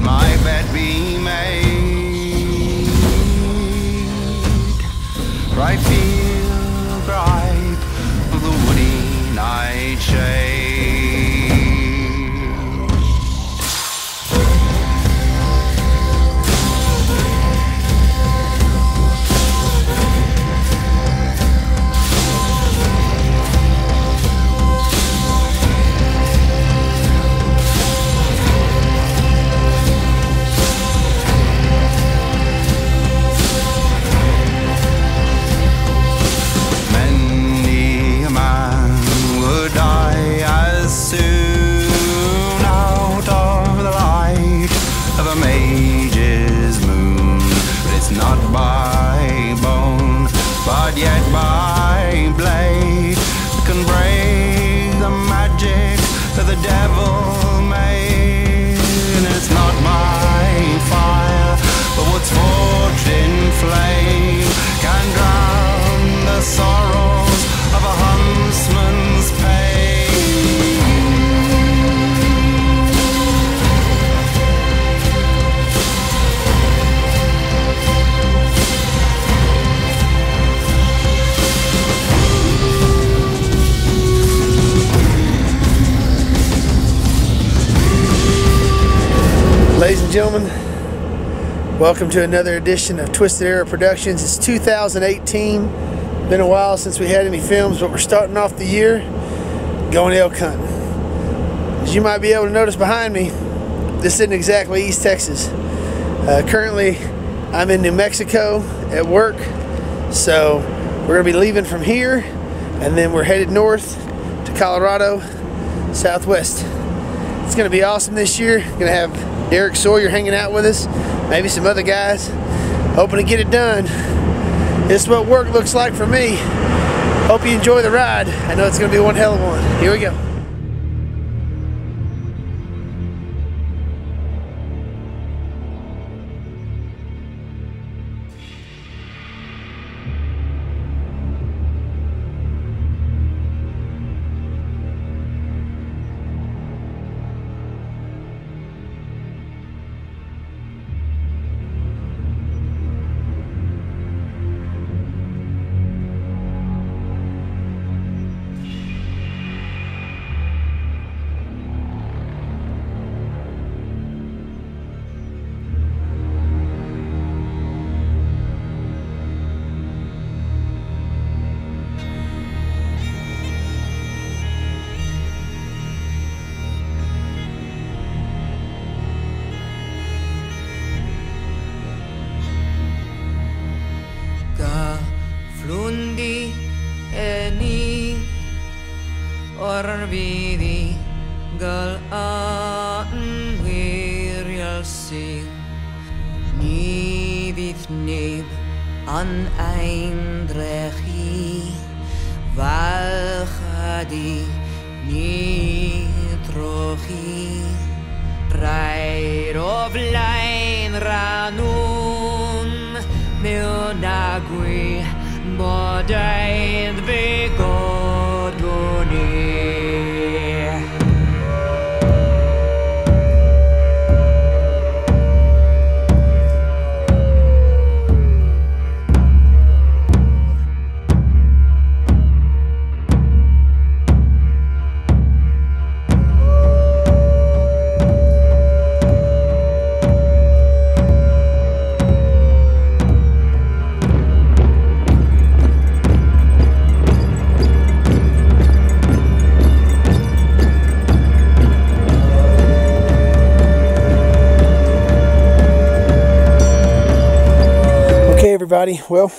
my bed be made. Ripe field, ripe of the woody nightshade. Yet by blade can break the magic that the devil made. And it's not by fire, but what's forged in flame can drown the sorrows of a huntsman's pain. Ladies and gentlemen, welcome to another edition of Twisted Arrow Productions. It's 2018. Been a while since we had any films, but we're starting off the year going elk hunting. As you might be able to notice behind me, this isn't exactly East Texas. Currently, I'm in New Mexico at work, so we're going to be leaving from here, and then we're headed north to Colorado, southwest. It's going to be awesome this year. Going to have Derek Sawyer hanging out with us, maybe some other guys, hoping to get it done. This is what work looks like for me. Hope you enjoy the ride. I know it's going to be one hell of one. Here we go. Flundi eni orbidi gal an wirial sing ni vith neb an eindrechi valchadi ni trochi rair of line ranun milnagui Modain begod goni. Everybody, well,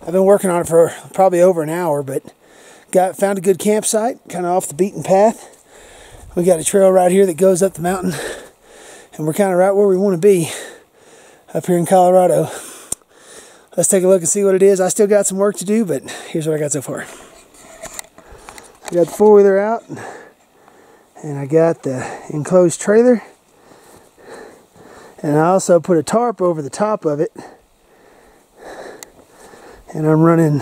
I've been working on it for probably over an hour, but found a good campsite kind of off the beaten path. We got a trail right here that goes up the mountain, and we're kind of right where we want to be up here in Colorado. Let's take a look and see what it is. I still got some work to do, but here's what I got so far. I got the four-wheeler out, and I got the enclosed trailer, and I also put a tarp over the top of it. And I'm running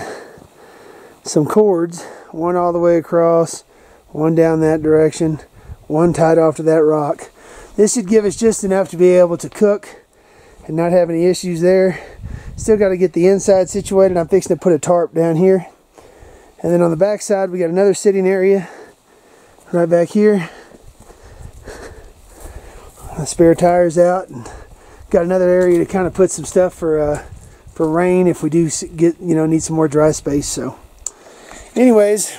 some cords, one all the way across, one down that direction, one tied off to that rock. This should give us just enough to be able to cook and not have any issues there. Still got to get the inside situated. I'm fixing to put a tarp down here. And then on the back side, we got another sitting area right back here. The spare tires out, and got another area to kind of put some stuff for rain if we do get, you know, need some more dry space. So anyways,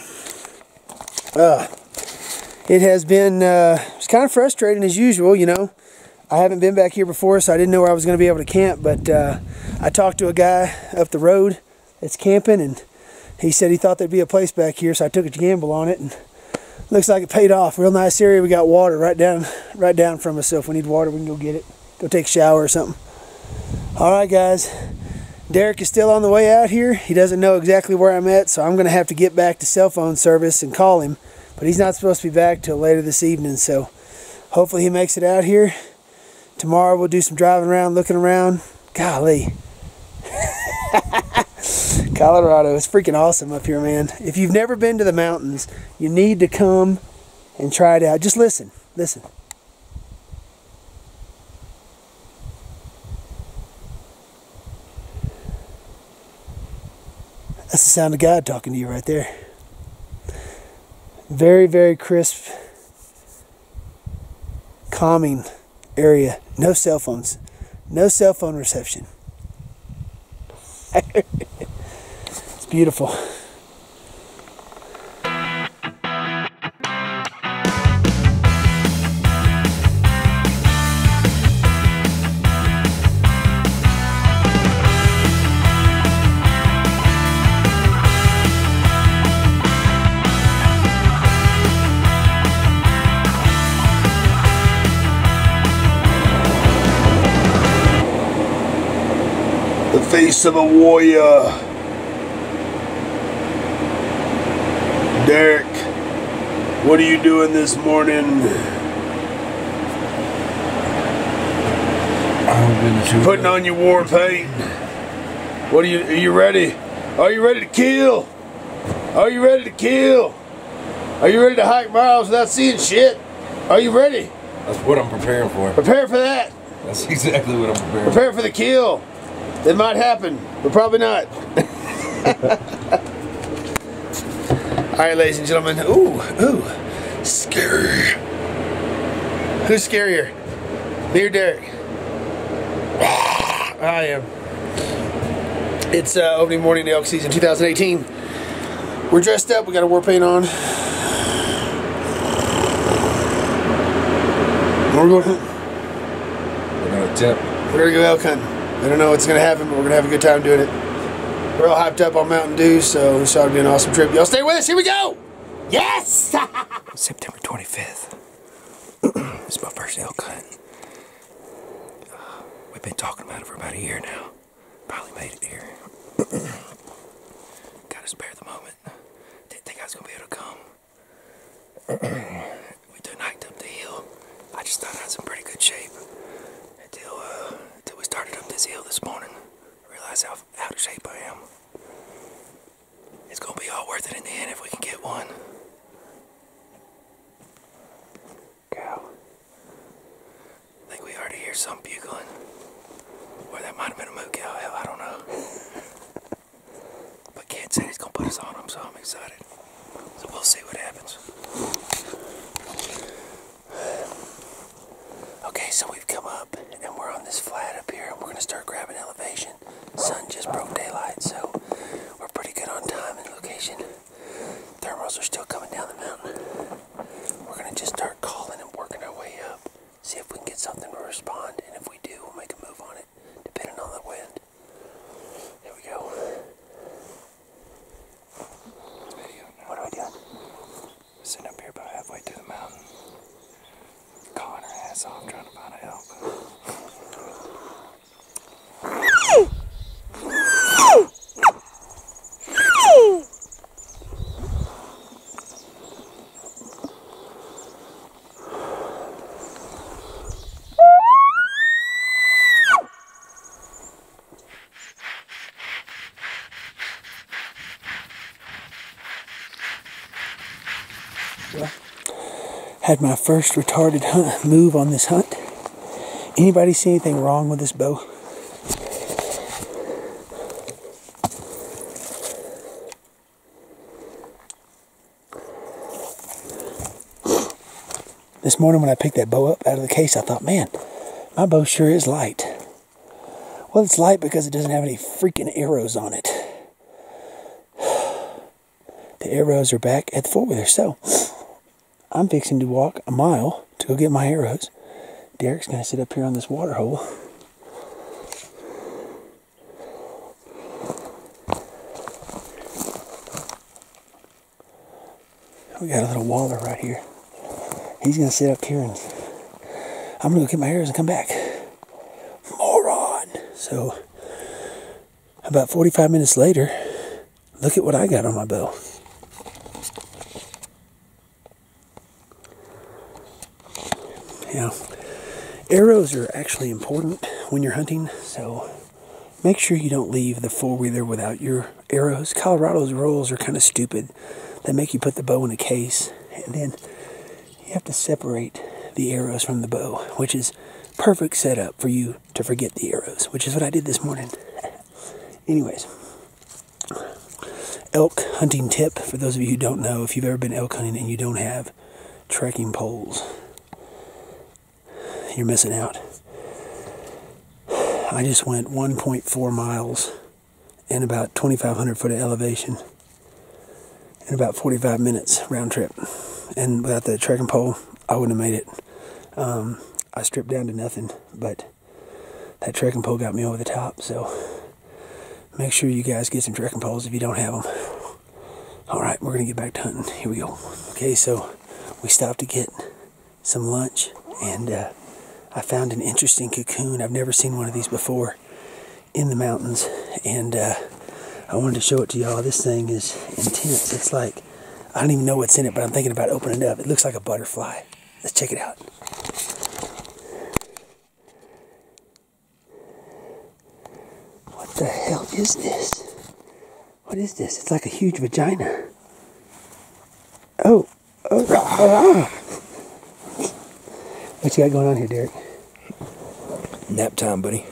it has been it's kind of frustrating as usual. You know, I haven't been back here before, so I didn't know where I was going to be able to camp, but I talked to a guy up the road that's camping, and he said he thought there'd be a place back here, so I took a gamble on it, and looks like it paid off. Real nice area. We got water right down from us, so if we need water, we can go get it. Go take a shower or something. All right, guys. Derek is still on the way out here. He doesn't know exactly where I'm at, so I'm going to have to get back to cell phone service and call him. But he's not supposed to be back till later this evening, so hopefully he makes it out here. Tomorrow we'll do some driving around, looking around. Golly. Colorado is freaking awesome up here, man. If you've never been to the mountains, you need to come and try it out. Just listen. Listen. That's the sound of God talking to you right there. Very, very crisp, calming area. No cell phones. No cell phone reception. It's beautiful. The face of a warrior. Derek, what are you doing this morning? Putting on your war paint. What are you ready? Are you ready to kill? Are you ready to kill? Are you ready to hike miles without seeing shit? Are you ready? That's what I'm preparing for. Prepare for that. That's exactly what I'm preparing for. Prepare for the kill. It might happen, but probably not. Alright, ladies and gentlemen. Ooh. Scary. Who's scarier? Me or Derek? I am. It's opening morning of elk season 2018. We're dressed up. We got our war paint on. We're going to attempt. We're going to go elk hunting. I don't know what's going to happen, but we're going to have a good time doing it. We're all hyped up on Mountain Dew, so this ought to be an awesome trip. Y'all stay with us. Here we go. Yes! September 25th. It's my first elk hunt. We've been talking about it for about a year now. Finally made it here. Gotta spare the moment. Didn't think I was going to be able to come. We done hiked up the hill. I just thought I was in pretty good shape. Until we started up this hill this morning. I realized how out of shape I am. It's going to be all worth it in the end if we can get one. Cow. I think we already hear some bugling. Or that might have been a moo cow. Hell, I don't know. But Kent said he's going to put us on them, so I'm excited. So we'll see what happens. Okay, so we've come up and we're on this flat up here and we're going to start grabbing elevation. Sun just broke daylight, so we're pretty good on time and location. Thermals are still coming down the mountain. We're going to just start calling and working our way up. See if we can get something to respond, and if we do, we'll make a move on it, depending on the wind. Here we go. What are we doing? Sitting up here about halfway through the mountain. Calling her ass off trying to find an elk. Had my first retarded move on this hunt. Anybody see anything wrong with this bow? This morning when I picked that bow up out of the case, I thought, man, my bow sure is light. Well, it's light because it doesn't have any freaking arrows on it. The arrows are back at the four-wheeler, so I'm fixing to walk a mile to go get my arrows. Derek's going to sit up here on this water hole. We got a little waller right here. He's going to sit up here and I'm going to go get my arrows and come back. Moron! So, about 45 minutes later, look at what I got on my bow. Yeah. Arrows are actually important when you're hunting, so make sure you don't leave the four-wheeler without your arrows. Colorado's rules are kind of stupid. They make you put the bow in a case, and then you have to separate the arrows from the bow, which is perfect setup for you to forget the arrows, which is what I did this morning. Anyways, elk hunting tip for those of you who don't know, if you've ever been elk hunting and you don't have trekking poles, you're missing out. I just went 1.4 miles and about 2,500 foot of elevation in about 45 minutes round trip. And without the trekking pole, I wouldn't have made it. I stripped down to nothing, but that trekking pole got me over the top. So make sure you guys get some trekking poles if you don't have them. All right, we're going to get back to hunting. Here we go. Okay, so we stopped to get some lunch, and I found an interesting cocoon. I've never seen one of these before in the mountains, and I wanted to show it to y'all. This thing is intense. It's like, I don't even know what's in it, but I'm thinking about opening it up. It looks like a butterfly. Let's check it out. What the hell is this? What is this? It's like a huge vagina. Oh. What you got going on here, Derek? Nap time, buddy.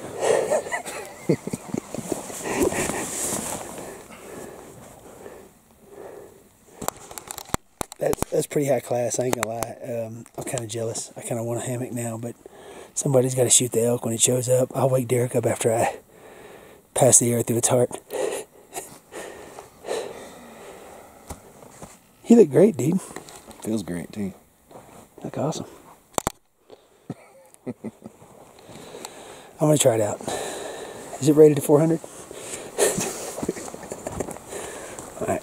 That's pretty high class, I ain't gonna lie. I'm kind of jealous. I kind of want a hammock now, but somebody's got to shoot the elk when it shows up. I'll wake Derek up after I pass the air through its heart. You look great, dude. Feels great, too. Look awesome. I'm going to try it out. Is it rated to 400? All right.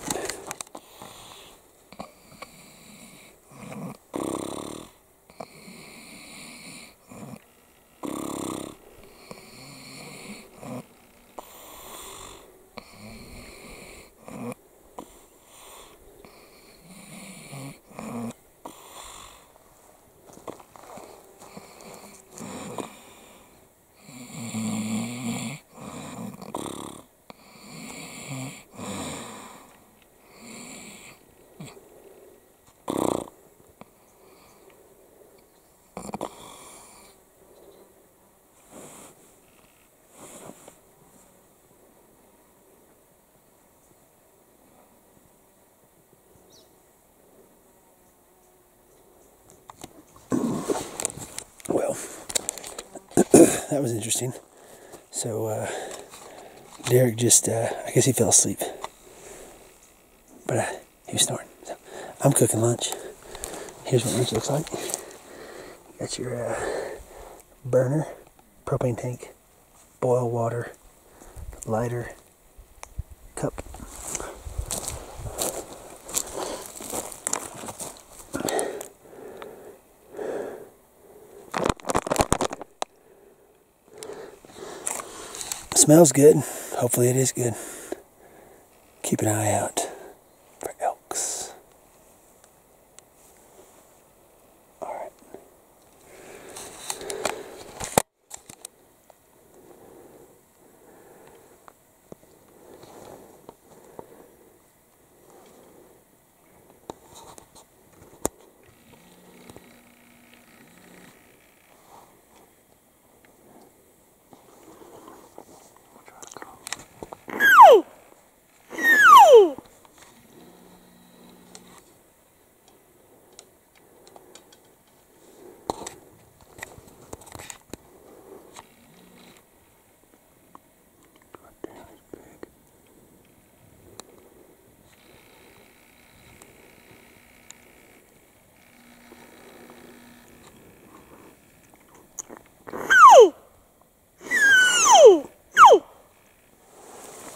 Well, that was interesting. So, Derek just, I guess he fell asleep. But he was snoring. So, I'm cooking lunch. Here's what lunch looks like. You got your burner, propane tank, boil water, lighter, cup. Smells good. Hopefully it is good. Keep an eye out for elks. Alright.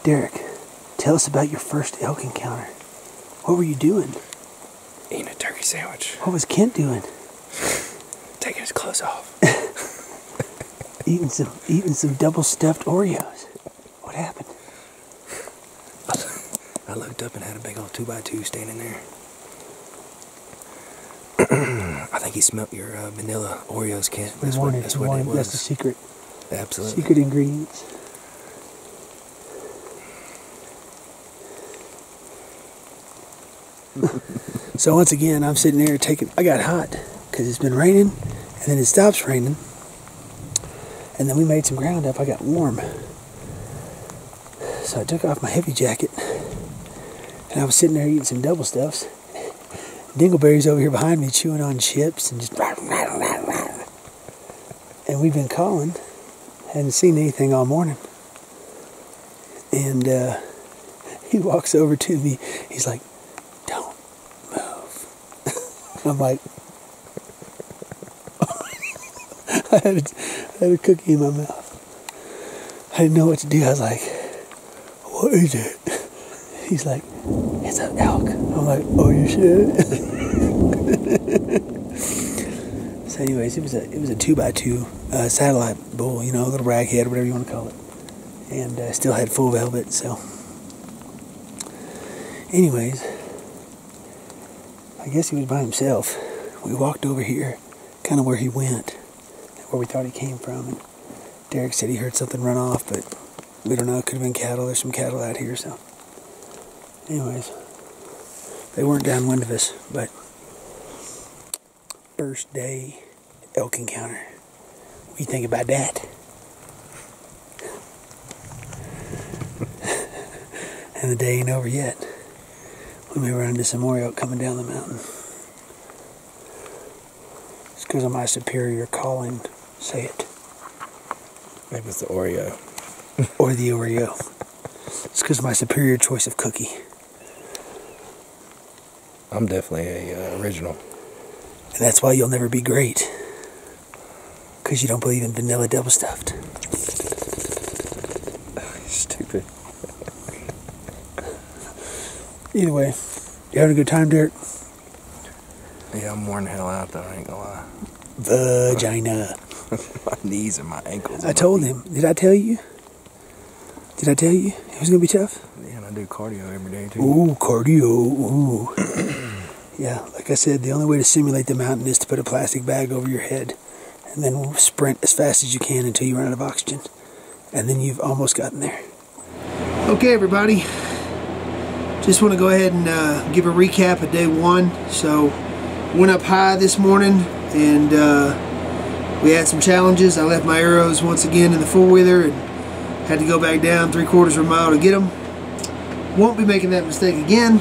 Derek, tell us about your first elk encounter. What were you doing? Eating a turkey sandwich. What was Kent doing? Taking his clothes off. Eating some double stuffed Oreos. What happened? I looked up and had a big old 2x2 standing there. I think he smelt your vanilla Oreos, Kent. That's what it was. That's the secret. Absolutely. Secret ingredients. So once again, I'm sitting there I got hot because it's been raining, and then it stops raining, and then we made some ground up. I got warm. So I took off my heavy jacket, and I was sitting there eating some double stuffs. Dingleberry's over here behind me chewing on chips and just... And we've been calling. Hadn't seen anything all morning. And he walks over to me. He's like, "Don't move." I'm like... I had a cookie in my mouth. I didn't know what to do. I was like, "What is it?" He's like, "It's an elk." I'm like, "Oh, you should." So anyways, it was a 2x2 satellite bull, you know, a little raghead or whatever you want to call it. And still had full velvet, so. Anyways, I guess he was by himself. We walked over here, kind of where he went, where we thought he came from. And Derek said he heard something run off, but we don't know. It could have been cattle. There's some cattle out here, so. Anyways, they weren't downwind of us, but first day elk encounter. What do you think about that? And the day ain't over yet. We may run into some more elk coming down the mountain. It's because of my superior calling. Say it. Maybe it's the Oreo. Or the Oreo. It's because of my superior choice of cookie. I'm definitely a original. And that's why you'll never be great. Because you don't believe in vanilla double stuffed. Stupid. Either way, you having a good time, Derek? Yeah, I'm worn the hell out though, I ain't gonna lie. Vagina. My knees and my ankles. I told him. Did I tell you? Did I tell you it was going to be tough? Yeah, and I do cardio every day too. Ooh, cardio. Ooh. Yeah, like I said, the only way to simulate the mountain is to put a plastic bag over your head and then sprint as fast as you can until you run out of oxygen. And then you've almost gotten there. Okay, everybody. Just want to go ahead and give a recap of day one. So, went up high this morning and we had some challenges. I left my arrows once again in the four-wheeler and had to go back down 3/4 of a mile to get them. Won't be making that mistake again.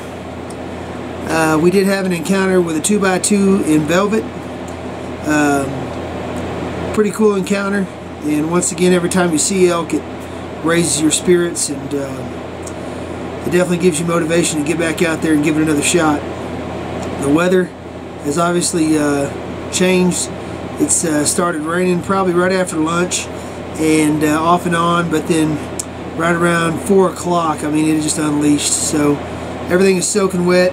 We did have an encounter with a 2x2 in velvet. Pretty cool encounter. And once again, every time you see elk, it raises your spirits and it definitely gives you motivation to get back out there and give it another shot. The weather has obviously changed. It's started raining probably right after lunch and off and on, but then right around 4 o'clock, I mean, it just unleashed. So everything is soaking wet.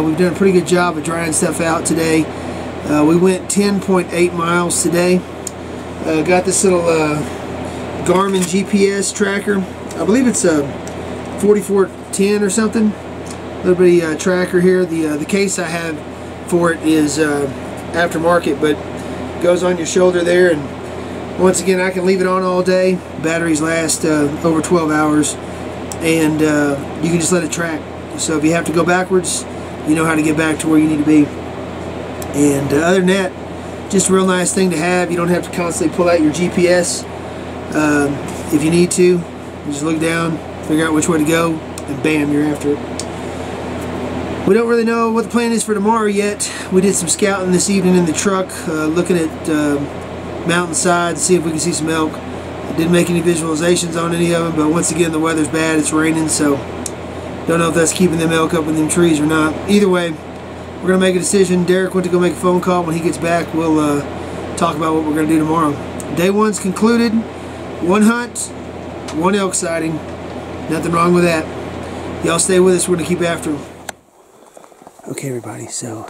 We've done a pretty good job of drying stuff out today. We went 10.8 miles today. Got this little Garmin GPS tracker. I believe it's a 4410 or something. Little bitty tracker here. The case I have for it is aftermarket, but goes on your shoulder there, and once again I can leave it on all day. Batteries last over 12 hours, and you can just let it track. So if you have to go backwards, you know how to get back to where you need to be. And other than that, just a real nice thing to have. You don't have to constantly pull out your GPS. If you need to, you just look down, figure out which way to go, and bam, you're after it. We don't really know what the plan is for tomorrow yet. We did some scouting this evening in the truck, looking at mountainside to see if we can see some elk. I didn't make any visualizations on any of them, but once again the weather's bad, it's raining, so don't know if that's keeping them elk up in them trees or not. Either way, we're going to make a decision. Derek went to go make a phone call. When he gets back, we'll talk about what we're going to do tomorrow. Day one's concluded. 1 hunt, 1 elk sighting. Nothing wrong with that. Y'all stay with us. We're going to keep after them. Okay, everybody, so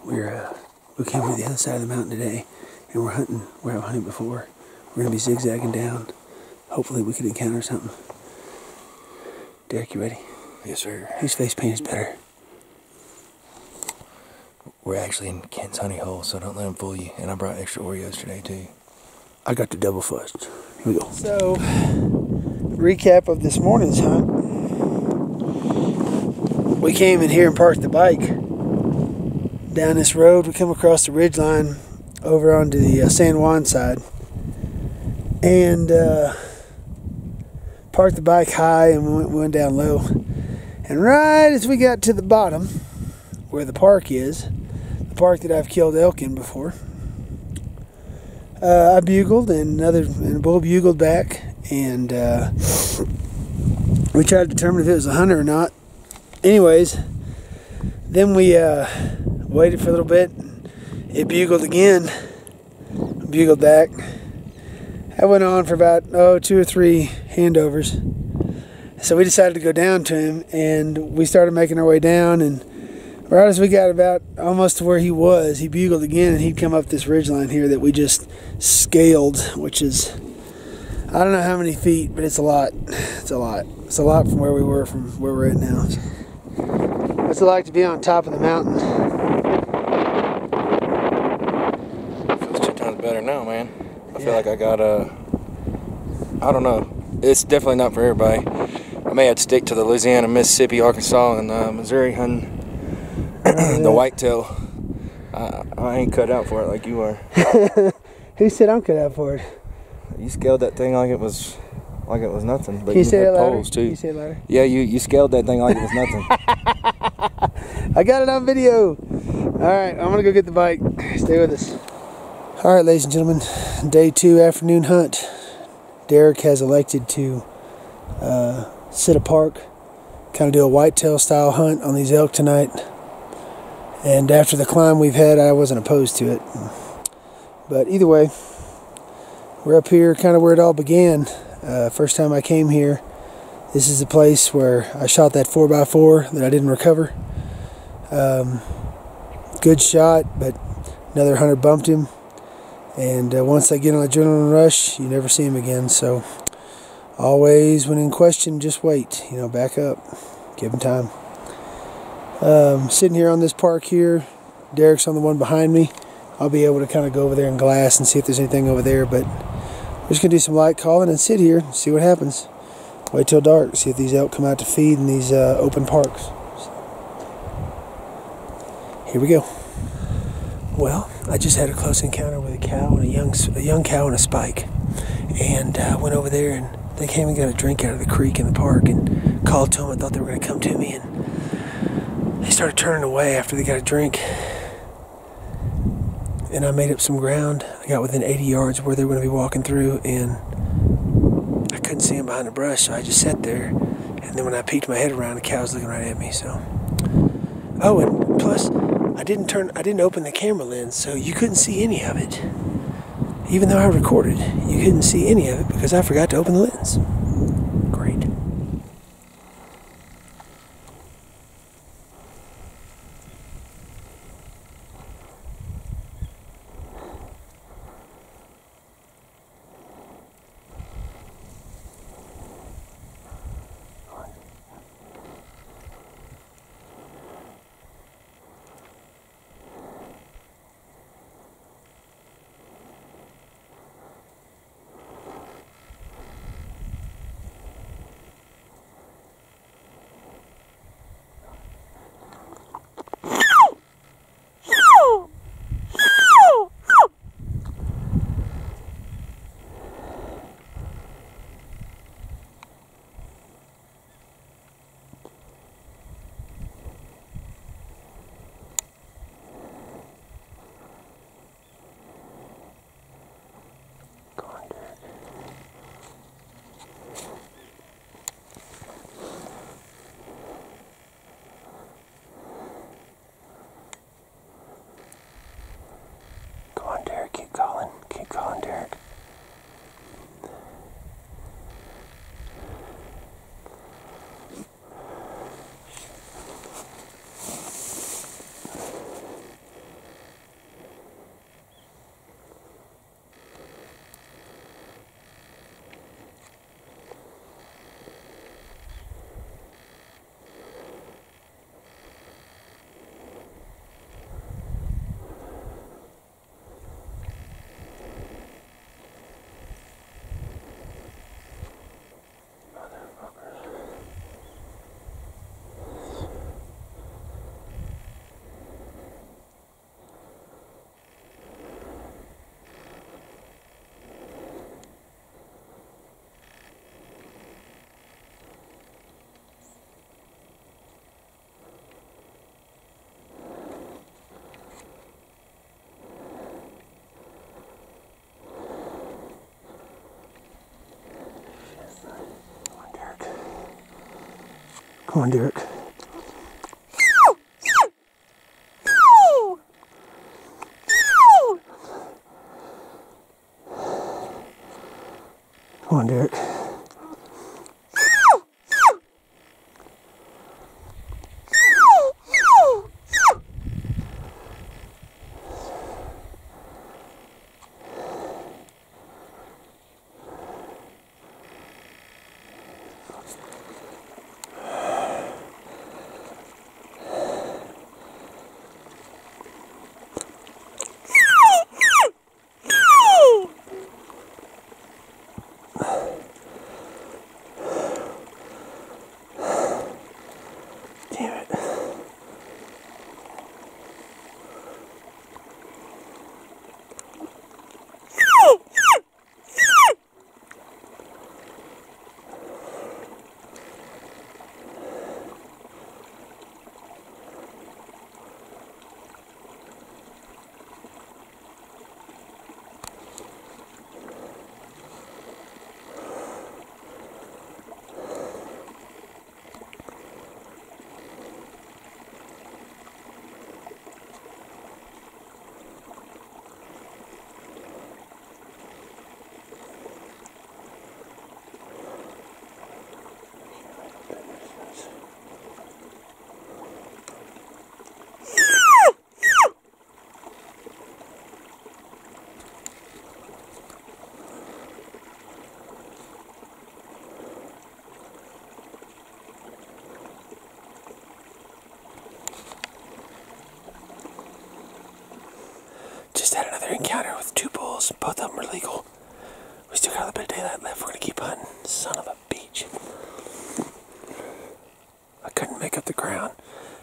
we came to the other side of the mountain today, and we're hunting. We haven't hunted before. We're going to be zigzagging down. Hopefully we could encounter something. Derek, you ready? Yes, sir. Whose face paint is better? We're actually in Kent's honey hole, so don't let him fool you. And I brought extra Oreos today, too. I got the double fudge. Here we go. So, recap of this morning's hunt. We came in here and parked the bike. Down this road, we come across the ridge line over onto the San Juan side. And parked the bike high and we went down low. And right as we got to the bottom, where the park is, the park that I've killed elk in before, I bugled and a bull bugled back, and we tried to determine if it was a hunter or not. Anyways, then we waited for a little bit. It bugled again, bugled back. That went on for about 2 or 3 handovers. So we decided to go down to him, and we started making our way down, and right as we got about almost to where he was, he bugled again, and he'd come up this ridgeline here that we just scaled, which is, I don't know how many feet, but it's a lot. It's a lot. It's a lot from where we were, from where we're at now. What's it like to be on top of the mountain? Feels 2 times better now, man. I feel like I got I don't know. It's definitely not for everybody. I may have to stick to the Louisiana, Mississippi, Arkansas, and Missouri hunting the whitetail. I ain't cut out for it like you are. Who said I'm cut out for it? You scaled that thing like it was nothing. But Can you say it louder? poles too. Can you say it louder? Yeah, you scaled that thing like it was nothing. I got it on video. Alright, I'm gonna go get the bike. Stay with us. Alright, ladies and gentlemen, day 2 afternoon hunt. Derek has elected to sit a park, kind of do a whitetail style hunt on these elk tonight. And after the climb we've had, I wasn't opposed to it. But either way, we're up here kind of where it all began. First time I came here, this is the place where I shot that 4x4 that I didn't recover. Good shot, but another hunter bumped him. And once they get on an adrenaline rush, you never see him again. So always, when in question, just wait. You know, back up, give him time. Sitting here on this park here, Derek's on the one behind me. I'll be able to kind of go over there and glass and see if there's anything over there. But we're just gonna do some light calling and sit here and see what happens. Wait till dark, see if these elk come out to feed in these open parks. Here we go. Well, I just had a close encounter with a cow and a young cow and a spike, and went over there, and they came and got a drink out of the creek in the park, and called to them. I thought they were going to come to me, and they started turning away after they got a drink. And I made up some ground. I got within 80 yards of where they were going to be walking through, and I couldn't see them behind the brush, so I just sat there. And then when I peeked my head around, the cow was looking right at me. So, oh, and plus, I didn't open the camera lens, so you couldn't see any of it. Even though I recorded, you couldn't see any of it because I forgot to open the lens. Great. Come on, Derek. Come on, Derek. Damn it. Just had another encounter with 2 bulls. Both of them are legal. We still got a little bit of daylight left. We're gonna keep hunting. Son of a beach. I couldn't make up the ground.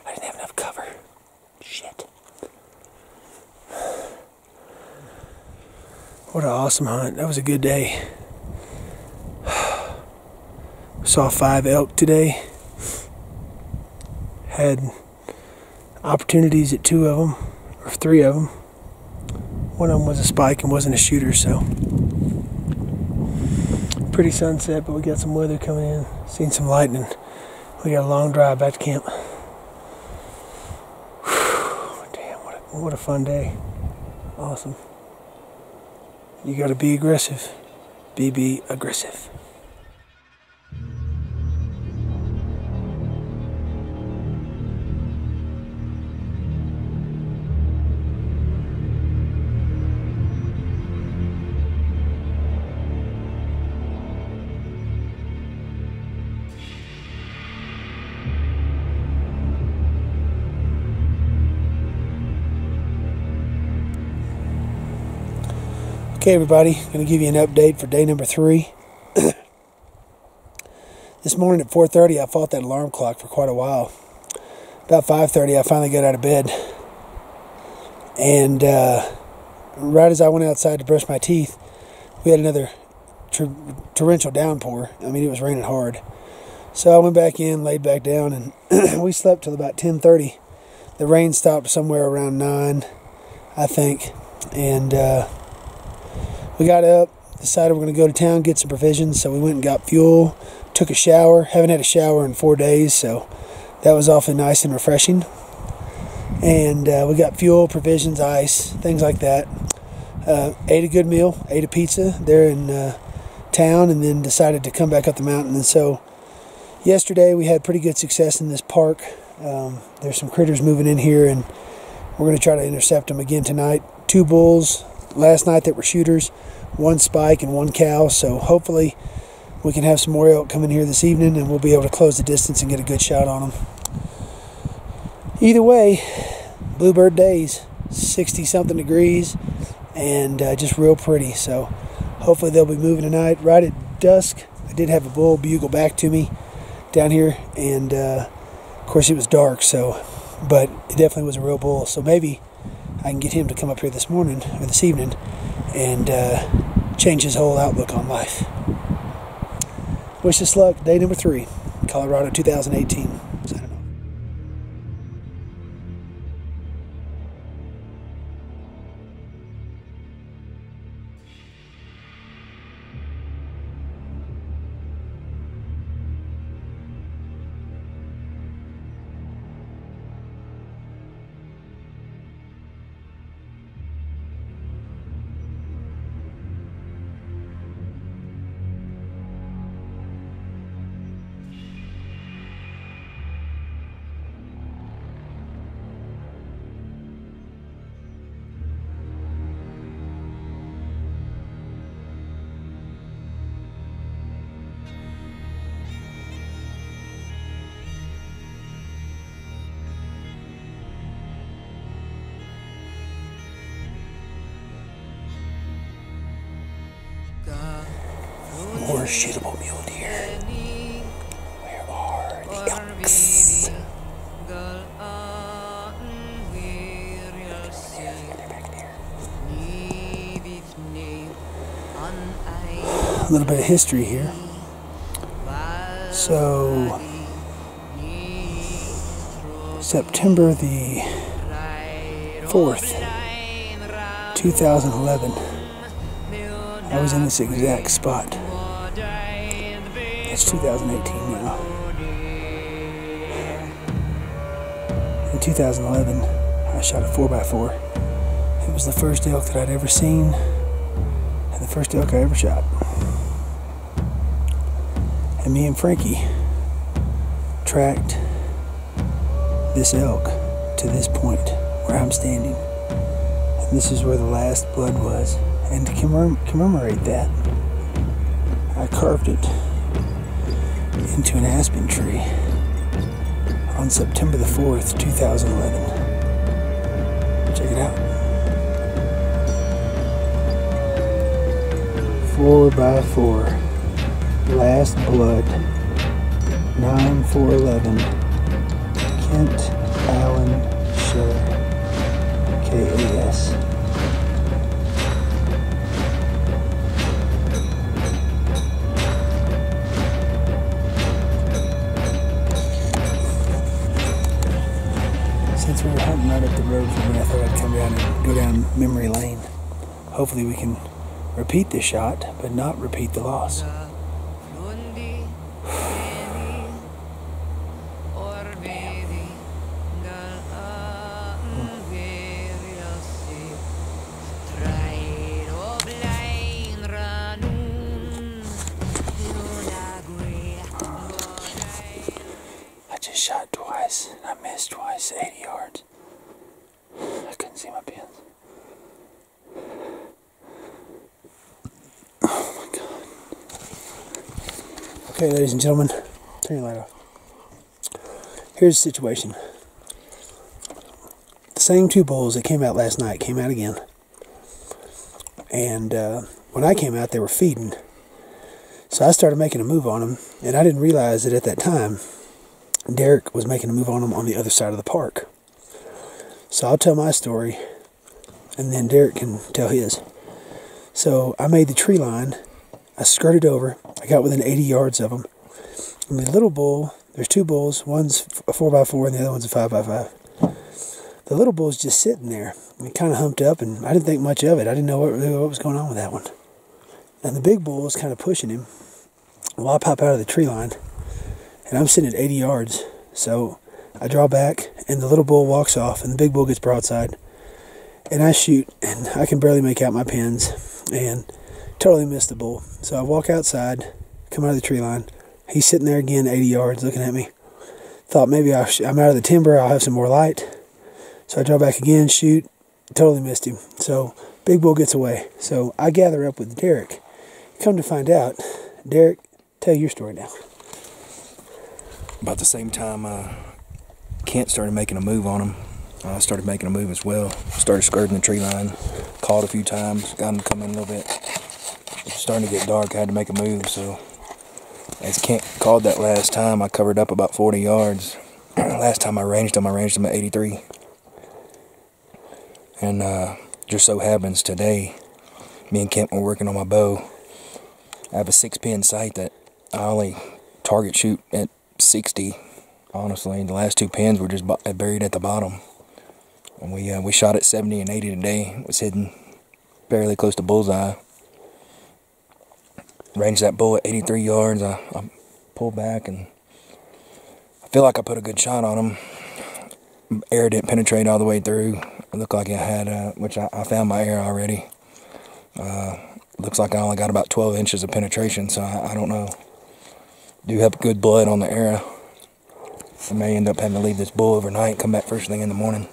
I didn't have enough cover. Shit. What an awesome hunt. That was a good day. We saw 5 elk today. Had opportunities at 2 of them, or 3 of them. One of them was a spike and wasn't a shooter, so. Pretty sunset, but we got some weather coming in. Seen some lightning. We got a long drive back to camp. Whew, damn, what a fun day. Awesome. You gotta be aggressive. Be aggressive. Okay, everybody, going to give you an update for day number 3. This morning at 4:30, I fought that alarm clock for quite a while. About 5:30, I finally got out of bed. And right as I went outside to brush my teeth, we had another torrential downpour. I mean, it was raining hard. So I went back in, laid back down, and we slept till about 10:30. The rain stopped somewhere around 9, I think. And we got up, decided we're going to go to town, get some provisions, so we went and got fuel, took a shower. Haven't had a shower in 4 days, so that was awfully nice and refreshing. And we got fuel, provisions, ice, things like that. Ate a good meal, ate a pizza there in town, and then decided to come back up the mountain. And so yesterday we had pretty good success in this park. There's some critters moving in here, and we're going to try to intercept them again tonight. 2 bulls last night that were shooters, 1 spike and 1 cow, so hopefully we can have some more elk coming here this evening and we'll be able to close the distance and get a good shot on them. Either way, bluebird days, 60 something degrees, and just real pretty, so hopefully they'll be moving tonight. Right at dusk, I did have a bull bugle back to me down here, and of course it was dark, so, but it definitely was a real bull, so maybe I can get him to come up here this morning, or this evening, and change his whole outlook on life. Wish us luck, day number 3, Colorado 2018. Signing off. shootable mule deer. Where are the elks? They're back there. A little bit of history here. So, September the 4th, 2011, I was in this exact spot. It's 2018 now. In 2011, I shot a 4x4. It was the first elk that I'd ever seen, and the first elk I ever shot. And me and Frankie tracked this elk to this point where I'm standing. And this is where the last blood was. And to commemorate that, I carved it into an aspen tree on September the 4th, 2011. Check it out. 4x4. Last blood. 9/4/11. Kent Allen Schiller. KAS. Since we were hunting right up the road from here, I thought I'd come down and go down memory lane. Hopefully we can repeat the shot, but not repeat the loss. I just shot twice, and I missed twice, 80 yards. I couldn't see my pins. Oh my God. Okay, ladies and gentlemen, turn your light off. Here's the situation. The same two bulls that came out last night came out again. And when I came out, they were feeding. So I started making a move on them, and I didn't realize that at that time, Derek was making a move on them on the other side of the park. So I'll tell my story, and then Derek can tell his. So I made the tree line, I skirted over, I got within 80 yards of them. And the little bull, there's two bulls, one's a 4x4 and the other one's a 5x5. The little bull's just sitting there, and kind of humped up, and I didn't think much of it. I didn't know what was going on with that one. And the big bull is kind of pushing him. Well, I pop out of the tree line, and I'm sitting at 80 yards. So I draw back, and the little bull walks off, and the big bull gets broadside. And I shoot, and I can barely make out my pins, and totally miss the bull. So I walk outside, come out of the tree line. He's sitting there again, 80 yards, looking at me. Thought maybe I'm out of the timber, I'll have some more light. So I draw back again, shoot, totally missed him. So big bull gets away. So I gather up with Derek. Come to find out, Derek, tell your story now. About the same time Kent started making a move on him, I started making a move as well. Started skirting the tree line, called a few times, got him to come in a little bit. It was starting to get dark, I had to make a move, so as Kent called that last time, I covered up about 40 yards. Last time I ranged him at 83. And just so happens today, me and Kent were working on my bow. I have a 6-pin sight that I only target shoot at 60, honestly. The last 2 pins were just buried at the bottom. And we shot at 70 and 80 today. It was hitting fairly close to bullseye. Ranged that bull at 83 yards. I pulled back, and I feel like I put a good shot on him. Air didn't penetrate all the way through. It looked like it had, which I found my air already. Looks like I only got about 12 inches of penetration, so I don't know. Do have good blood on the arrow. I may end up having to leave this bull overnight, come back first thing in the morning.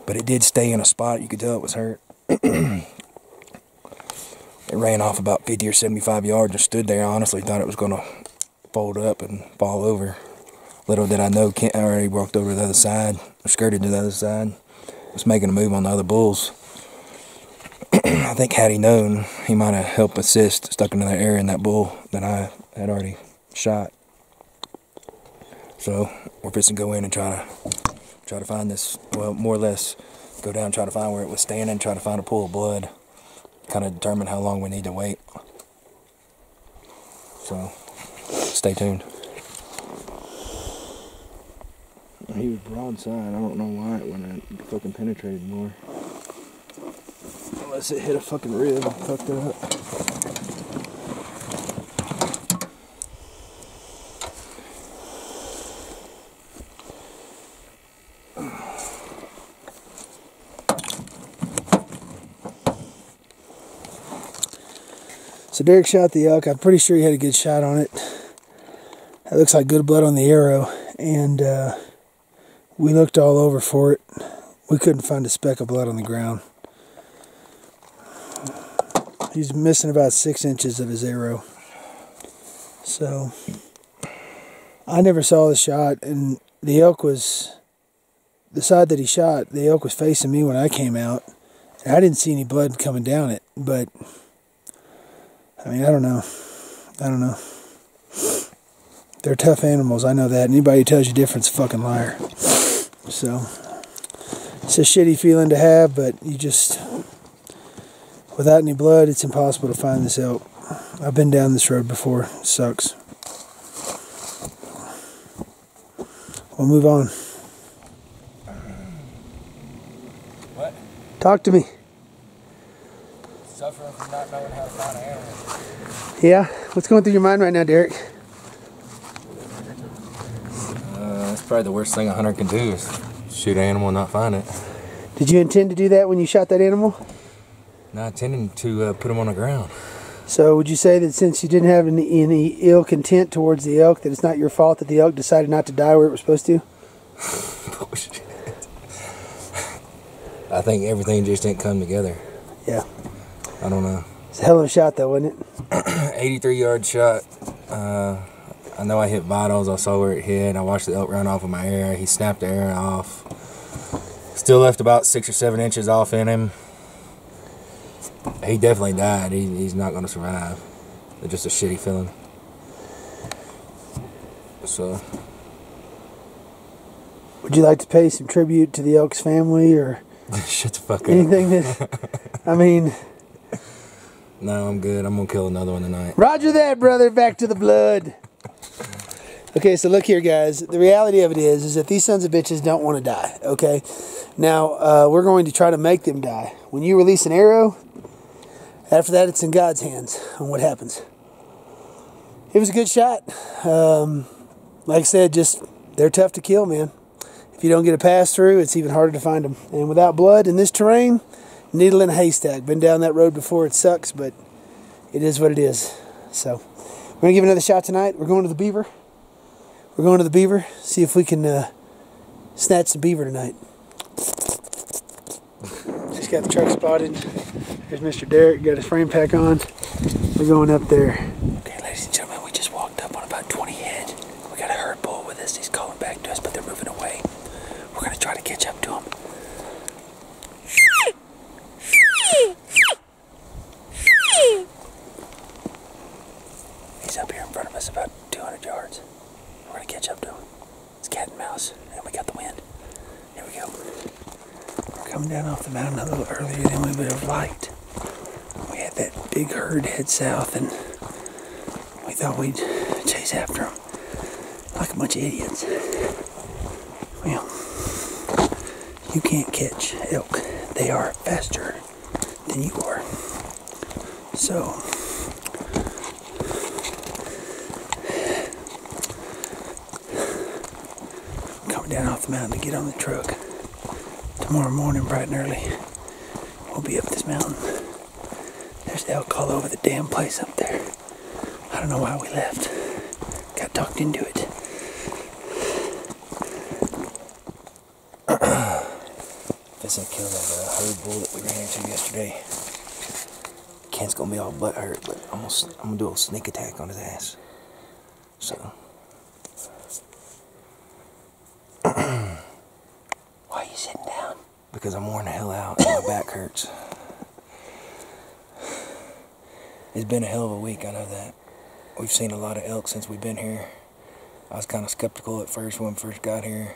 But it did stay in a spot. You could tell it was hurt. It ran off about 50 or 75 yards and stood there. I honestly thought it was going to fold up and fall over. Little did I know, Kent already walked over to the other side, or skirted to the other side. Was making a move on the other bulls. I think had he known, he might have helped assist, stuck into that area in that bull that I had already shot. So we're fixing to go in and try to find this, well, more or less go down and try to find where it was standing, try to find a pool of blood, kind of determine how long we need to wait. So stay tuned. He was broadside. I don't know why it went fucking penetrated more. Unless it hit a fucking rib and fucked it up. So Derek shot the elk. I'm pretty sure he had a good shot on it. That looks like good blood on the arrow. And we looked all over for it. We couldn't find a speck of blood on the ground. He's missing about 6 inches of his arrow. So I never saw the shot, and the elk was, the side that he shot, the elk was facing me when I came out. And I didn't see any blood coming down it, but I mean, I don't know. They're tough animals, I know that. Anybody who tells you different is a fucking liar. So it's a shitty feeling to have, but you just, without any blood, it's impossible to find this elk. I've been down this road before. It sucks. We'll move on. What? Talk to me. Suffering from not knowing how to find an animal. Yeah? What's going through your mind right now, Derek? That's probably the worst thing a hunter can do is shoot an animal and not find it. Did you intend to do that when you shot that animal? Not intending to put him on the ground. So would you say that since you didn't have any ill content towards the elk, that it's not your fault that the elk decided not to die where it was supposed to? Bullshit. I think everything just didn't come together. Yeah. I don't know. It's a hell of a shot though, wasn't it? 83-yard shot. I know I hit vitals. I saw where it hit. I watched the elk run off with my arrow. He snapped the arrow off. Still left about 6 or 7 inches off in him. He definitely died. He's not going to survive. It's just a shitty feeling. So. Would you like to pay some tribute to the elk's family or Shut the fuck up. anything that, I mean. No, I'm good. I'm going to kill another one tonight. Roger that, brother. Back to the blood. Okay, so look here, guys. The reality of it is that these sons of bitches don't want to die, okay? Now, we're going to try to make them die. When you release an arrow, after that, it's in God's hands on what happens. It was a good shot. Like I said, just, they're tough to kill, man. If you don't get a pass through, it's even harder to find them. And without blood in this terrain, needle in a haystack. Been down that road before. It sucks, but it is what it is. So, we're going to give another shot tonight. We're going to the beaver. We're going to the beaver. See if we can snatch some beaver tonight. Just got the truck spotted. There's Mr. Derek. Got his frame pack on. We're going up there. Okay, ladies and gentlemen, we just walked up on about 20 head. We got a herd bull with us. He's calling back to us, but they're moving away. We're going to try to catch up to him. He's up here in front of us about 200 yards. We're going to catch up to him. It's cat and mouse, and we got the wind. Here we go. We're coming down off the mountain a little earlier than we would have liked. We had that big herd head south, and we thought we'd chase after them like a bunch of idiots. Well, you can't catch elk. They are faster than you are. So, coming down off the mountain to get on the truck. Tomorrow morning, bright and early, we'll be up this mountain. There's elk all over the damn place up there. I don't know why we left. Got talked into it. Guess I killed that herd bull that we ran into yesterday. Ken's gonna be all butt hurt, but I'm gonna do a sneak attack on his ass. So. Why are you sitting down? Because I'm worn the hell out and my back hurts. It's been a hell of a week, I know that. We've seen a lot of elk since we've been here. I was kind of skeptical at first when we first got here.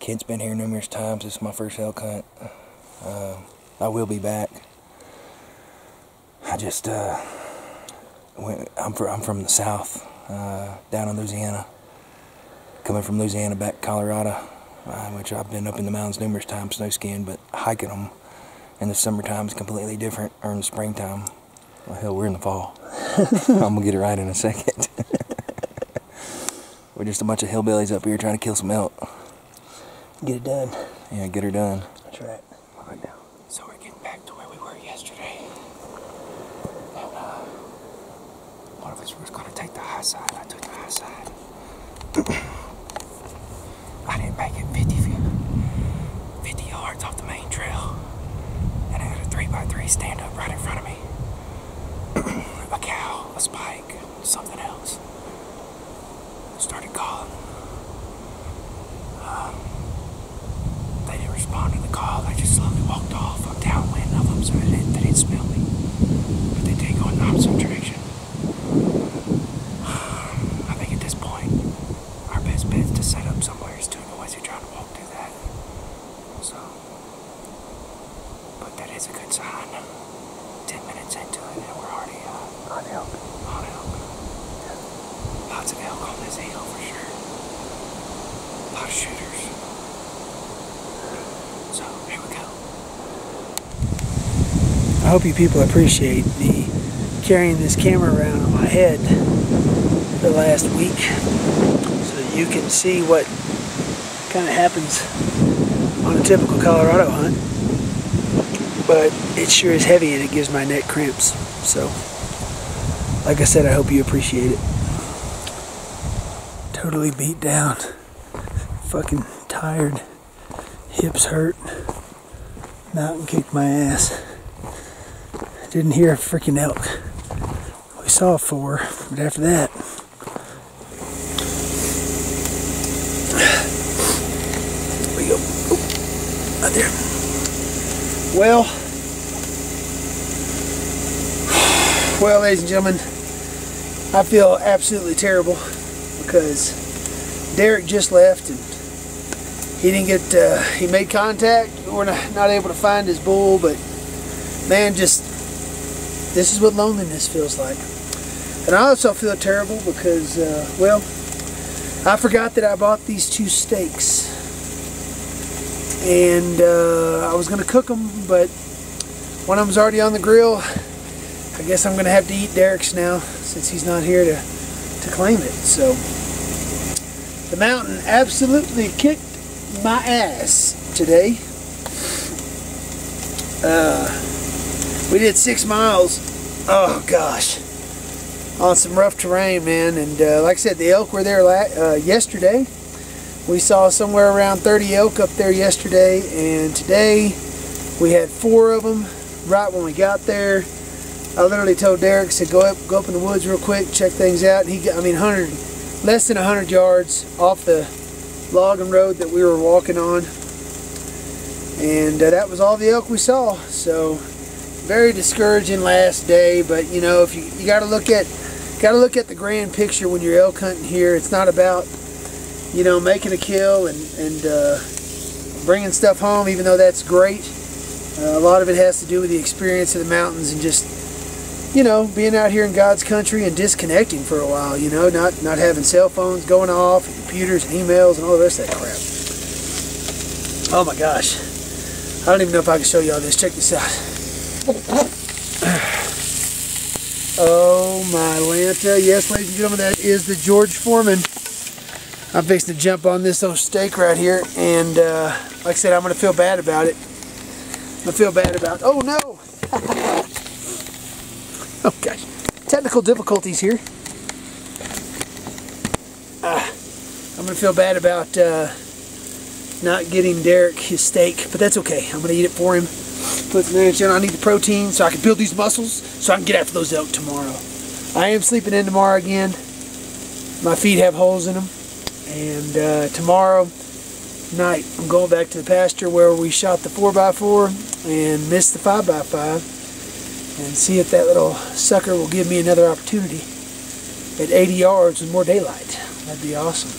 Kid's been here numerous times. This is my first elk hunt. I will be back. I just, I'm from the south, down in Louisiana. Coming from Louisiana back to Colorado, which I've been up in the mountains numerous times, snow skiing, but hiking them in the summertime is completely different, or in the springtime. Well, hell, we're in the fall. I'm gonna get it right in a second. We're just a bunch of hillbillies up here trying to kill some elk. Get it done. Yeah, get her done. That's right. Right now. So we're getting back to where we were yesterday. And one of us was going to take the high side. I took the high side. I didn't make it 50 yards off the main trail. And I had a 3x3 stand up right in front of me. A cow, a spike, something else. Started calling. They didn't respond to the call. They just slowly walked off. I'm downwind of them, so they didn't smell me. But they did go in the opposite direction. I think at this point, our best bet is to set up somewhere. It's too noisy trying to walk through that. So, but that is a good sign. 10 minutes into it, and we're already on elk. On elk. Lots of elk on this hill for sure. A lot of shooters. So, here we go. I hope you people appreciate me carrying this camera around on my head the last week so that you can see what kind of happens on a typical Colorado hunt. But it sure is heavy and it gives my neck cramps. So, like I said, I hope you appreciate it. Totally beat down. Fucking tired. Hips hurt. Mountain kicked my ass. Didn't hear a freaking elk. We saw 4, but after that, we go. Oh, out there. Well, ladies and gentlemen, I feel absolutely terrible because Derek just left and he didn't get, he made contact. We're not able to find his bull, but man, this is what loneliness feels like. And I also feel terrible because, well, I forgot that I bought these 2 steaks. And I was going to cook them, but one of them's already on the grill. I guess I'm going to have to eat Derek's now since he's not here to claim it. So, the mountain absolutely kicked my ass today. We did 6 miles. Oh gosh, on some rough terrain, man. And like I said, the elk were there yesterday. We saw somewhere around 30 elk up there yesterday, and today we had 4 of them. Right when we got there, I literally told Derek, said go up in the woods real quick, check things out. And he got, I mean, less than 100 yards off the logging road that we were walking on, and that was all the elk we saw. So very discouraging last day, but you know, if you got to look at the grand picture when you're elk hunting here. It's not about, you know, making a kill and bringing stuff home, even though that's great. A lot of it has to do with the experience of the mountains and just, you know, being out here in God's country and disconnecting for a while, you know, not having cell phones going off and computers and emails and all the rest of that crap. Oh my gosh. I don't even know if I can show you all this. Check this out. Oh my Lanta. Yes, ladies and gentlemen, that is the George Foreman. I'm fixing to jump on this old steak right here, and like I said, I'm going to feel bad about it. I feel bad about, oh no! Oh gosh, technical difficulties here. I'm going to feel bad about not getting Derek his steak, but that's okay. I'm going to eat it for him. Put some energy in. I need the protein so I can build these muscles so I can get after those elk tomorrow. I am sleeping in tomorrow again. My feet have holes in them. And tomorrow night I'm going back to the pasture where we shot the 4x4 and missed the 5x5. and see if that little sucker will give me another opportunity at 80 yards with more daylight. That'd be awesome.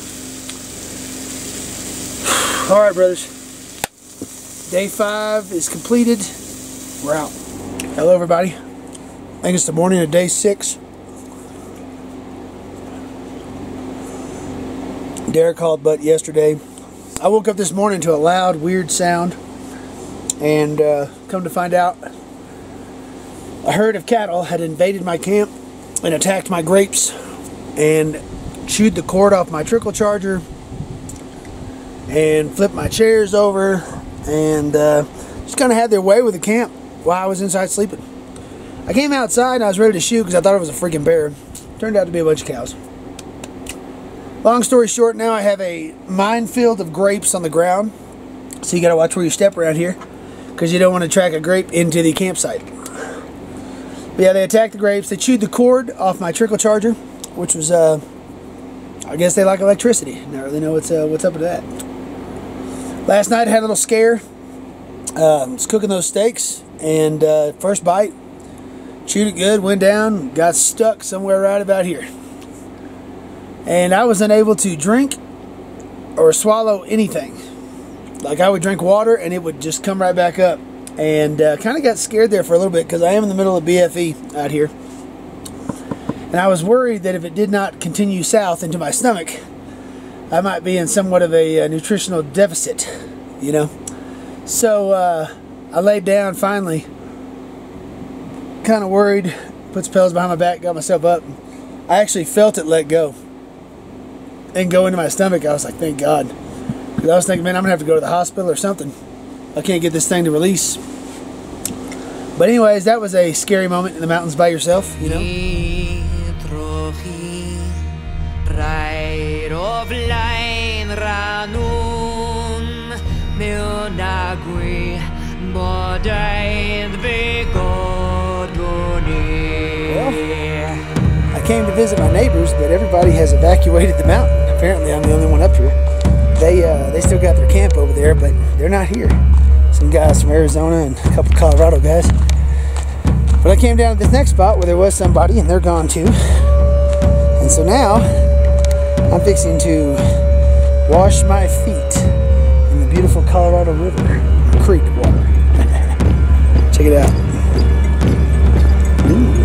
Alright, brothers. Day 5 is completed. We're out. Hello, everybody. I think it's the morning of day 6. Derek called Butt yesterday. I woke up this morning to a loud, weird sound, and come to find out, a herd of cattle had invaded my camp and attacked my grapes and chewed the cord off my trickle charger and flipped my chairs over and just kind of had their way with the camp while I was inside sleeping. I came outside and I was ready to shoot because I thought it was a freaking bear. Turned out to be a bunch of cows. Long story short, now I have a minefield of grapes on the ground. So you gotta watch where you step around here, because you don't want to track a grape into the campsite. But yeah, they attacked the grapes. They chewed the cord off my trickle charger, which was, I guess they like electricity. Not really know what's up with that. Last night I had a little scare. Was cooking those steaks, and first bite, chewed it good, went down, got stuck somewhere right about here. And I was unable to drink or swallow anything. Like, I would drink water and it would just come right back up. And kind of got scared there for a little bit because I am in the middle of BFE out here. And I was worried that if it did not continue south into my stomach, I might be in somewhat of a nutritional deficit, you know. So I laid down finally, kind of worried, put some pillows behind my back, got myself up. I actually felt it let go and go into my stomach. I was like, thank God. Because I was thinking, man, I'm going to have to go to the hospital or something. I can't get this thing to release. But anyways, that was a scary moment in the mountains by yourself, you know. Well, I came to visit my neighbors, but everybody has evacuated the mountain. Apparently, I'm the only one up here. They still got their camp over there, but they're not here. Some guys from Arizona and a couple Colorado guys. But I came down to this next spot where there was somebody, and they're gone too. And so now, I'm fixing to wash my feet in the beautiful Colorado River, creek water. Check it out. Ooh.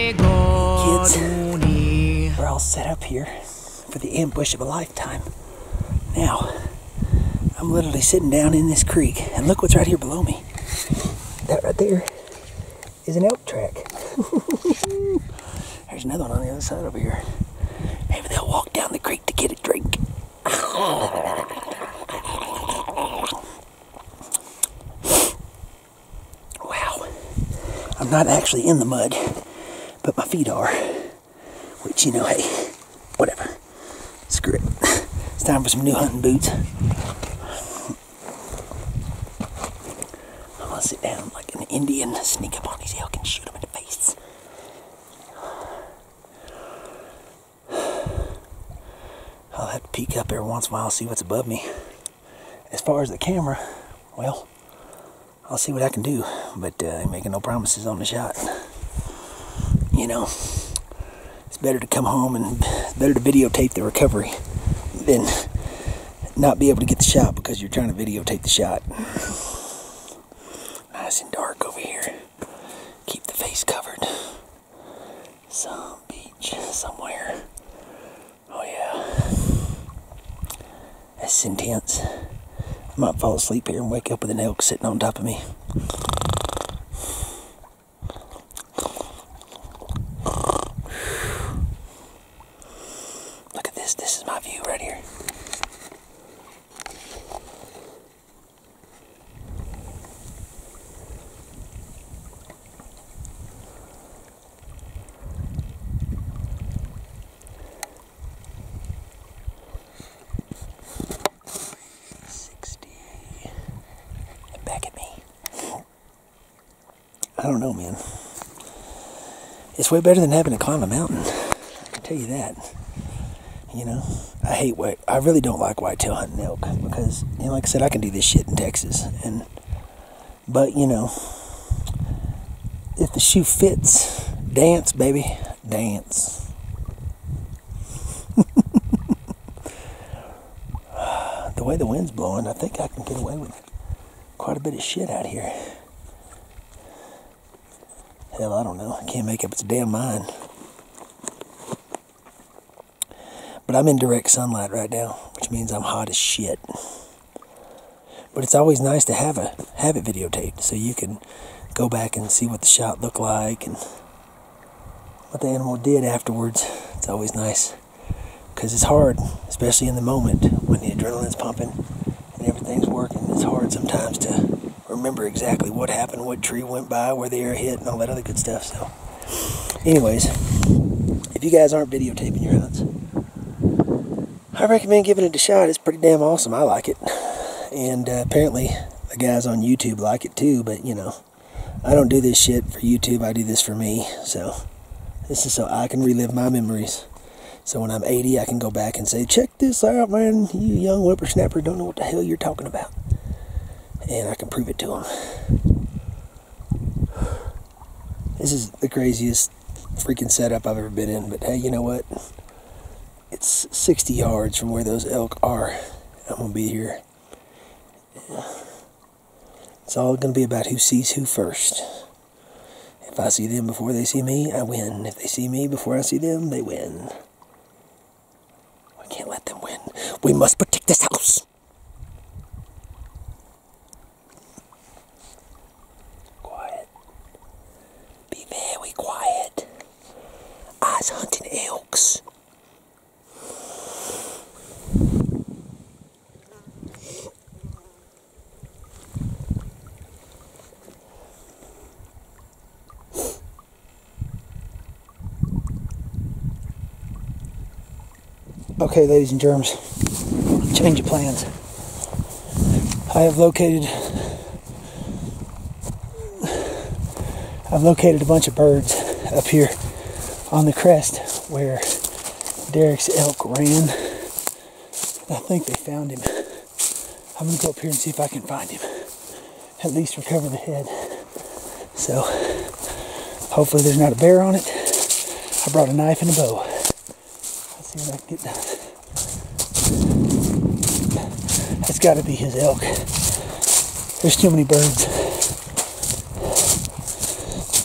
Kids, we're all set up here for the ambush of a lifetime. Now, I'm literally sitting down in this creek, and look what's right here below me. That right there is an elk track. There's another one on the other side over here. Maybe they'll walk down the creek to get a drink. Wow. I'm not actually in the mud, but my feet are. Which, you know, hey, whatever. Screw it. It's time for some new hunting boots. I'm gonna sit down like an Indian, sneak up on these elk and shoot them in the face. I'll have to peek up every once in a while, see what's above me. As far as the camera, well, I'll see what I can do, but ain't making no promises on the shot. You know, it's better to come home and it's better to videotape the recovery than not be able to get the shot because you're trying to videotape the shot. Nice and dark over here. Keep the face covered. Some beach somewhere. Oh yeah. That's intense. I might fall asleep here and wake up with an elk sitting on top of me. Look at this. This is my view right here. I don't know, man. It's way better than having to climb a mountain. I can tell you that. You know, I really don't like whitetail hunting elk because, you know, like I said, I can do this shit in Texas. But, you know, if the shoe fits, dance, baby, dance. The way the wind's blowing, I think I can get away with quite a bit of shit out here. Hell, I don't know. I can't make up its damn mind. But I'm in direct sunlight right now, which means I'm hot as shit. But it's always nice to have it videotaped, so you can go back and see what the shot looked like and what the animal did afterwards. It's always nice, because it's hard, especially in the moment when the adrenaline's pumping and everything's working. It's hard sometimes to remember exactly what happened, what tree went by, where the air hit, and all that other good stuff. So, anyways, if you guys aren't videotaping your hunts, I recommend giving it a shot. It's pretty damn awesome. I like it. And apparently the guys on YouTube like it too, but you know, I don't do this shit for YouTube. I do this for me. So this is so I can relive my memories. So when I'm 80, I can go back and say, check this out, man. You young whippersnapper don't know what the hell you're talking about. And I can prove it to them. This is the craziest freaking setup I've ever been in. But hey, you know what? It's 60 yards from where those elk are. I'm going to be here. It's all going to be about who sees who first. If I see them before they see me, I win. If they see me before I see them, they win. We can't let them win. We must protect this house. Quiet. Be very quiet. I was hunting elks. Okay, ladies and germs, change of plans. I've located a bunch of birds up here on the crest where Derek's elk ran. I think they found him. I'm gonna go up here and see if I can find him. At least recover the head. So, hopefully there's not a bear on it. I brought a knife and a bow. Let's see what I can get done. That's got to be his elk. There's too many birds.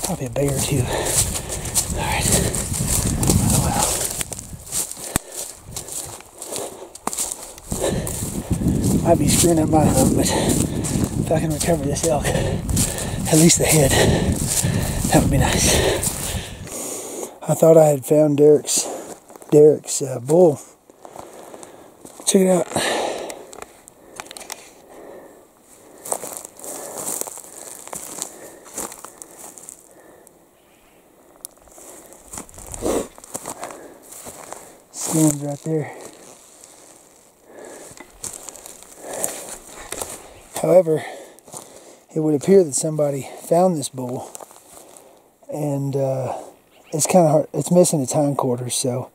Probably a bear too. Alright. Oh well. Might be screwing up my hunt, but if I can recover this elk, at least the head, that would be nice. I thought I had found Derek's bull. Check it out. Stands right there. However, it would appear that somebody found this bull, and it's kind of hard. It's missing its hindquarters, so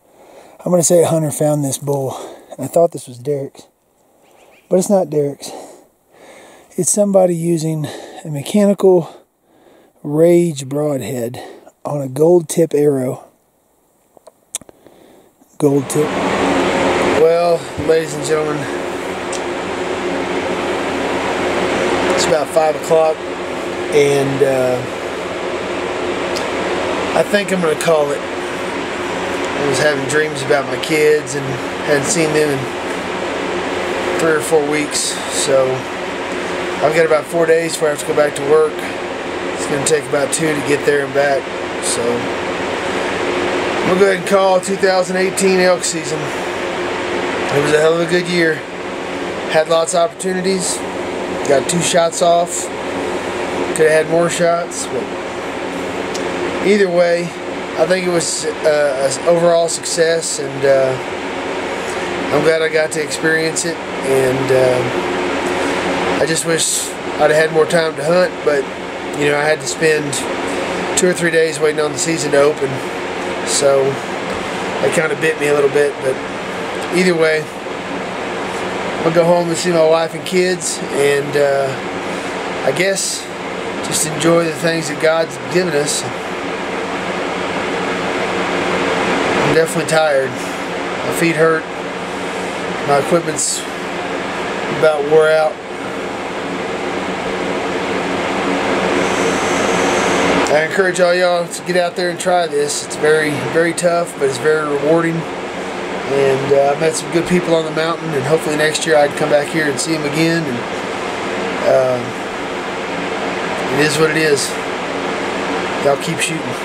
I'm going to say a hunter found this bull. I thought this was Derek's, but it's not Derek's. It's somebody using a mechanical Rage broadhead on a gold tip arrow. Gold tip. Well, ladies and gentlemen, it's about 5 o'clock, and I think I'm gonna call it. I was having dreams about my kids and hadn't seen them in 3 or 4 weeks, so I've got about 4 days before I have to go back to work. It's gonna take about 2 to get there and back, so I'm gonna go ahead and call 2018 elk season. It was a hell of a good year. Had lots of opportunities. Got 2 shots off. Could have had more shots, but either way, I think it was an overall success, and I'm glad I got to experience it. And I just wish I'd have had more time to hunt, but you know, I had to spend 2 or 3 days waiting on the season to open, so that kind of bit me a little bit. But either way, I'll go home and see my wife and kids, and I guess just enjoy the things that God's given us. I'm definitely tired. My feet hurt. My equipment's about wore out. I encourage all y'all to get out there and try this. It's very, very tough, but it's very rewarding. And I've met some good people on the mountain, and hopefully next year I can come back here and see them again. And it is what it is. Y'all keep shooting.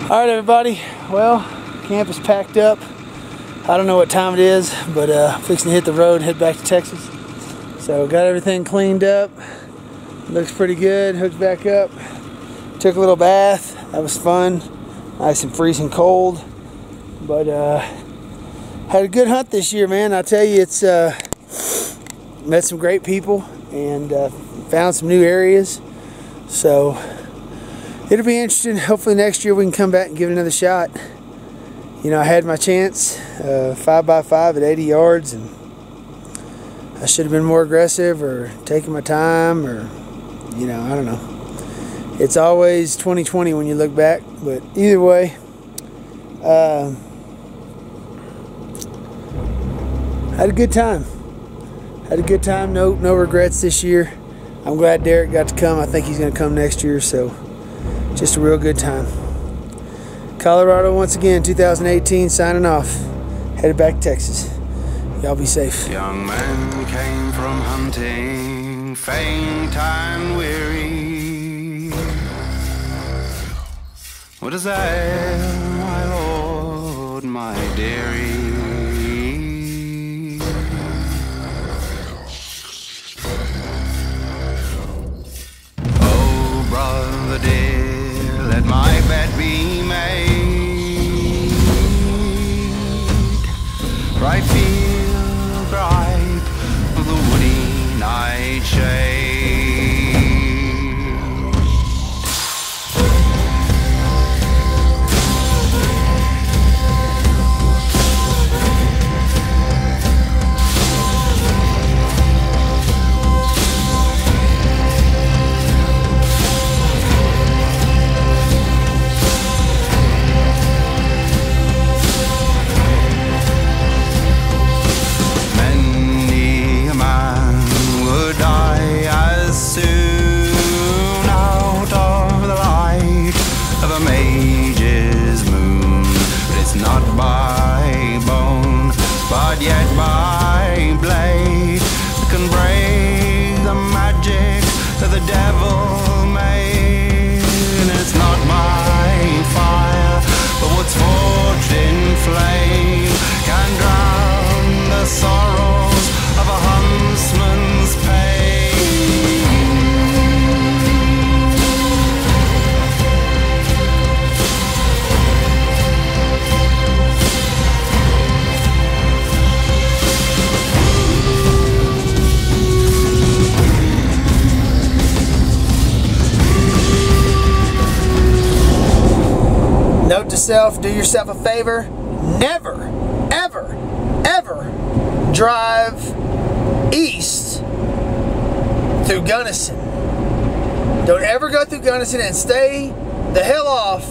Alright everybody, well, camp is packed up. I don't know what time it is, but fixing to hit the road and head back to Texas. So got everything cleaned up. Looks pretty good, hooked back up. Took a little bath, that was fun. Nice and freezing cold, but had a good hunt this year, man. I tell you, it's met some great people and found some new areas, so it'll be interesting. Hopefully next year we can come back and give it another shot. You know, I had my chance, 5x5 at 80 yards, and I should have been more aggressive or taken my time, or you know, I don't know. It's always 2020 when you look back, but either way, had a good time. Had a good time. No regrets this year. I'm glad Derek got to come. I think he's going to come next year, so just a real good time. Colorado once again, 2018, signing off. Headed back to Texas. Y'all be safe. Young man came from hunting, faint and weary. What is that, my lord, my dearie? Oh, brother dear, let my bed be made. Bright field, bright of the woody nightshade. Yet by blade can break the magic that the devil made. And it's not my fire, but what's forged in flame can drown the sorrows of a huntsman's pain. Note to self, do yourself a favor, never, ever, ever drive east through Gunnison. Don't ever go through Gunnison, and stay the hell off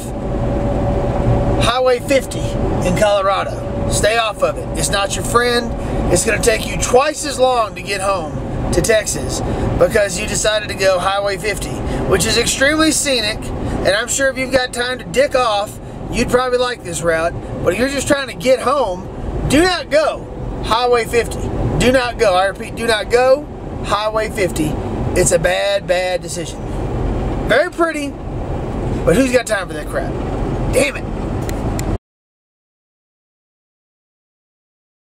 Highway 50 in Colorado. Stay off of it. It's not your friend. It's going to take you twice as long to get home to Texas because you decided to go Highway 50, which is extremely scenic, and I'm sure if you've got time to dick off, you'd probably like this route. But if you're just trying to get home, do not go Highway 50. Do not go. I repeat, do not go Highway 50. It's a bad, bad decision. Very pretty, but who's got time for that crap? Damn it.